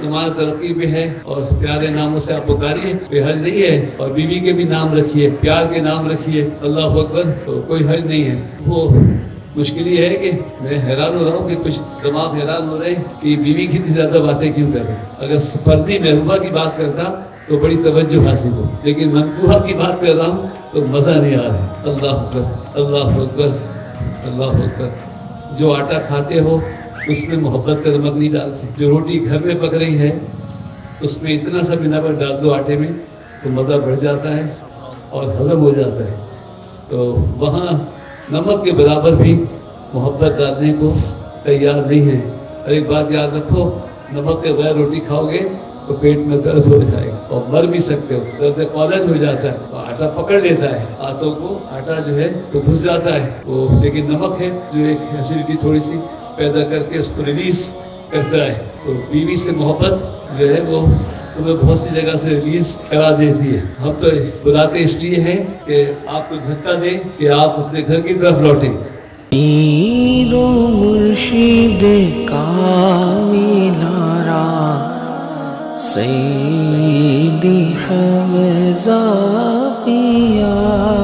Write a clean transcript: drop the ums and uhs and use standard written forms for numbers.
زمانہ ترقی پہ ہے اور پیارے ناموں سے آپ پکاریے، کوئی حرج نہیں ہے، اور بیوی کے بھی نام رکھیے، پیار کے نام رکھیے، اللہ اکبر، تو کوئی حرج نہیں ہے۔ وہ مشکل یہ ہے کہ میں حیران ہو رہا ہوں کہ کچھ دماغ حیران ہو رہے ہیں کہ بیوی کی اتنی زیادہ باتیں کیوں کر رہے ہیں۔ اگر فرضی محبوبہ کی بات کرتا تو بڑی توجہ حاصل ہو، لیکن منقوہہ کی بات کر رہا ہوں تو مزہ نہیں آ رہا۔ اللہ اکبر، اللہ اکبر، اللہ اکبر۔ جو آٹا کھاتے ہو اس میں محبت کا نمک نہیں ڈالتے، جو روٹی گھر میں پک رہی ہے اس میں اتنا سا بھی نمک ڈال دو آٹے میں تو مزہ بڑھ جاتا ہے اور ہضم ہو جاتا ہے۔ تو وہاں نمک کے برابر بھی محبت ڈالنے کو تیار نہیں ہے۔ اور ایک بات یاد رکھو، نمک کے بغیر روٹی کھاؤ گے تو پیٹ میں درد ہو جائے گا اور مر بھی سکتے ہو، درد کالج ہو جاتا ہے، آٹا پکڑ لیتا ہے، ہاتھوں کو آٹا جو ہے وہ گھس جاتا ہے وہ، لیکن نمک ہے جو ایک ایسیڈیٹی تھوڑی سی پیدا کر کے اس کو ریلیز کرتا ہے۔ تو بیوی سے محبت جو ہے وہ تمہیں بہت سی جگہ سے ریلیز کرا دیتی ہے۔ ہم تو بلاتے اس لیے ہیں کہ آپ کو دھکا دیں کہ آپ اپنے گھر کی طرف لوٹیں۔ پیر و مرشد کامل را سیدی حمزہ پیا